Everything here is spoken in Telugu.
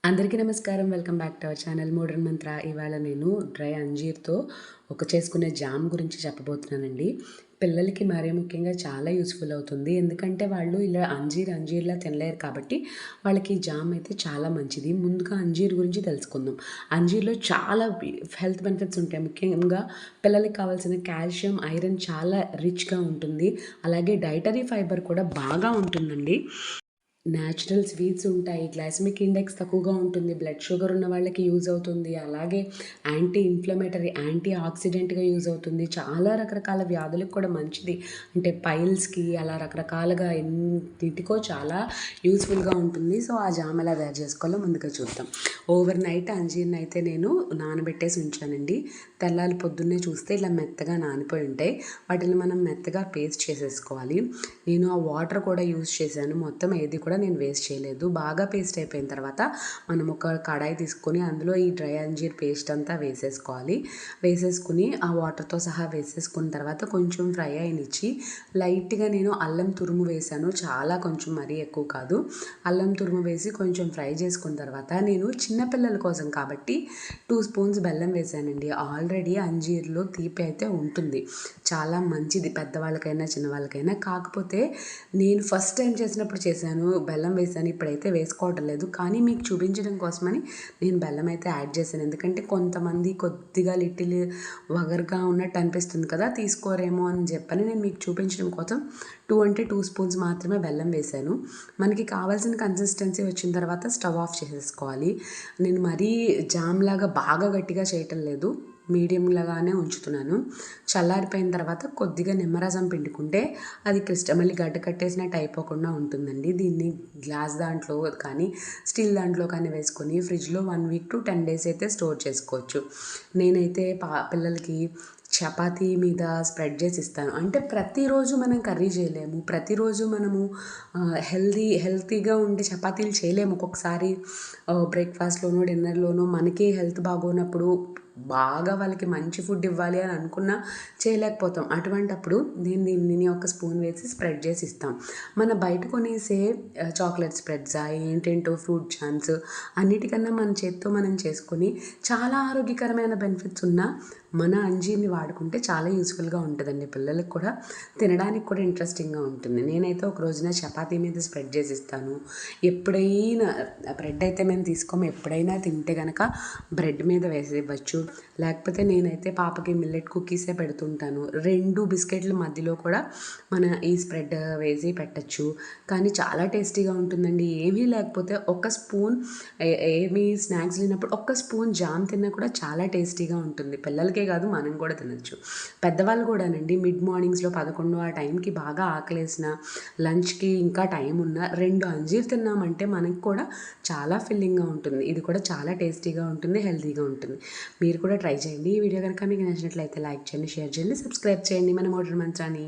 అందరికీ నమస్కారం. Welcome back to our channel modern మంత్ర. ఇవాళ నేను డ్రై అంజీర్‌తో చేసుకునే జామ్ గురించి చెప్పబోతున్నానండి. పిల్లలకి మరీ ముఖ్యంగా చాలా యూజ్‌ఫుల్ అవుతుంది. ఎందుకంటే వాళ్ళు ఇలా అంజీర్‌లా తినలేరు కాబట్టి వాళ్ళకి జామ్ అయితే చాలా మంచిది. ముందుగా అంజీర్ గురించి తెలుసుకుందాం. అంజీర్‌లో చాలా హెల్త్ బెనిఫిట్స్ ఉంటాయి. ముఖ్యంగా పిల్లలకి కావాల్సిన కాల్షియం, ఐరన్ చాలా రిచ్‌గా ఉంటుంది. అలాగే డైటరీ ఫైబర్ కూడా బాగా ఉంటుందండి. న్యాచురల్ స్వీట్స్ ఉంటాయి. గ్లైసెమిక్ ఇండెక్స్ తక్కువగా ఉంటుంది. బ్లడ్ షుగర్ ఉన్న వాళ్ళకి యూజ్ అవుతుంది. అలాగే యాంటీ ఇన్‌ఫ్లమేటరీ, యాంటీ ఆక్సిడెంట్‌గా యూజ్ అవుతుంది. చాలా రకరకాల వ్యాధులకు కూడా మంచిది. అంటే పైల్స్‌కి అలా రకరకాలుగా ఎన్నిటికో చాలా యూజ్‌ఫుల్‌గా ఉంటుంది. సో, ఆ జామ్ ఎలా తయారు చేసుకోవాలో ముందుగా చూద్దాం. ఓవర్ నైట్ అంజీర్‌ని అయితే నేను నానబెట్టేసి ఉంచానండి. తెల్లారి పొద్దున్నే చూస్తే ఇలా మెత్తగా నానిపోయి ఉంటాయి. వాటిని మనం మెత్తగా పేస్ట్ చేసేసుకోవాలి. నేను ఆ వాటర్ కూడా యూజ్ చేశాను. మొత్తం ఏది కూడా నేను వేస్ట్ చేయలేదు. బాగా పేస్ట్ అయిపోయిన తర్వాత మనం ఒక కడాయి తీసుకొని అందులో ఈ డ్రై అంజీర్ పేస్ట్ అంతా వేసేసుకోవాలి. వేసేసుకుని ఆ వాటర్తో సహా వేసేసుకున్న తర్వాత కొంచెం ఫ్రై అయినిచ్చి లైట్గా నేను అల్లం తురుము వేశాను. చాలా కొంచెం మరీ ఎక్కువ కాదు. అల్లం తురుము వేసి కొంచెం ఫ్రై చేసుకున్న తర్వాత నేను చిన్నపిల్లల కోసం కాబట్టి 2 స్పూన్స్ బెల్లం వేశానండి. ఆల్రెడీ అంజీర్లో తీపి అయితే ఉంటుంది. చాలా మంచిది పెద్దవాళ్ళకైనా చిన్నవాళ్ళకైనా. కాకపోతే నేను ఫస్ట్ టైం చేసినప్పుడు చేశాను, బెల్లం వేశాను. ఇప్పుడైతే వేసుకోవటం లేదు. కానీ మీకు చూపించడం కోసమని నేను బెల్లం అయితే యాడ్ చేశాను. ఎందుకంటే కొంతమంది కొద్దిగా లిటిల్ వగరుగా ఉన్నట్టు అనిపిస్తుంది కదా, తీసుకోరేమో అని చెప్పని నేను మీకు చూపించడం కోసం 2 స్పూన్స్ మాత్రమే బెల్లం వేశాను. మనకి కావాల్సిన కన్సిస్టెన్సీ వచ్చిన తర్వాత స్టవ్ ఆఫ్ చేసేసుకోవాలి. నేను మరీ జామ్ లాగా బాగా గట్టిగా చేయటం లేదు, మీడియం లాగానే ఉంచుతున్నాను. చల్లారిపోయిన తర్వాత కొద్దిగా నిమ్మరసం పిండుకుంటే అది మళ్ళీ గడ్డ కట్టేసినట్టు అయిపోకుండా ఉంటుందండి. దీన్ని గ్లాస్ దాంట్లో కానీ స్టీల్ దాంట్లో కానీ వేసుకొని ఫ్రిడ్జ్లో 1 వీక్ టు 10 డేస్ అయితే స్టోర్ చేసుకోవచ్చు. నేనైతే పిల్లలకి చపాతీ మీద స్ప్రెడ్ చేసి ఇస్తాను. అంటే ప్రతిరోజు మనం కర్రీ చేయలేము. ప్రతిరోజు మనము హెల్తీగా ఉండే చపాతీలు చేయలేము. ఒక్కొక్కసారి బ్రేక్ఫాస్ట్‌లోనో, డిన్నర్‌లోనో మనకి హెల్త్ బాగోనప్పుడు బాగా వాళ్ళకి మంచి ఫుడ్ ఇవ్వాలి అని అనుకున్నా చేయలేకపోతాం. అటువంటప్పుడు దీన్ని ఒక స్పూన్ వేసి స్ప్రెడ్ చేసి ఇస్తాం. మన బయట కొనేసే చాక్లెట్ స్ప్రెడ్సా ఏంటేంటో ఫ్రూట్ జామ్స్ అన్నిటికన్నా మన చేత్తో మనం చేసుకొని చాలా ఆరోగ్యకరమైన బెనిఫిట్స్ ఉన్న మన అంజీర్ని వాడుకుంటే చాలా యూస్ఫుల్గా ఉంటుందండి. పిల్లలకు కూడా తినడానికి కూడా ఇంట్రెస్టింగ్గా ఉంటుంది. నేనైతే ఒక రోజున చపాతీ మీద స్ప్రెడ్ చేసి ఇస్తాను. ఎప్పుడైనా బ్రెడ్ అయితే మేము తీసుకోము. ఎప్పుడైనా తింటే కనుక బ్రెడ్ మీద వేసి ఇవ్వచ్చు. లేకపోతే నేనైతే పాపకి మిల్లెట్ కుకీసే పెడుతుంటాను. 2 బిస్కెట్ల మధ్యలో కూడా మన ఈ స్ప్రెడ్ వేసి పెట్టచ్చు. కానీ చాలా టేస్టీగా ఉంటుందండి. ఏమీ లేకపోతే ఒక స్పూన్ ఏమీ స్నాక్స్ లేనప్పుడు ఒక్క స్పూన్ జామ్ తిన్నా కూడా చాలా టేస్టీగా ఉంటుంది. పిల్లలకే కాదు, మనం కూడా తినచ్చు. పెద్దవాళ్ళు కూడానండి మిడ్ మార్నింగ్స్లో 11 ఆ టైంకి బాగా ఆకలేసిన, లంచ్కి ఇంకా టైం ఉన్న 2 అంజీర్ తిన్నామంటే మనకి కూడా చాలా ఫిల్లింగ్గా ఉంటుంది. ఇది కూడా చాలా టేస్టీగా ఉంటుంది, హెల్తీగా ఉంటుంది. మీరు కూడా ట్రై చేయండి. ఈ వీడియో కనుక మీకు నచ్చినట్లయితే లైక్ చేయండి, షేర్ చేయండి, సబ్స్క్రైబ్ చేయండి మన మోడర్న్ మంత్రాని.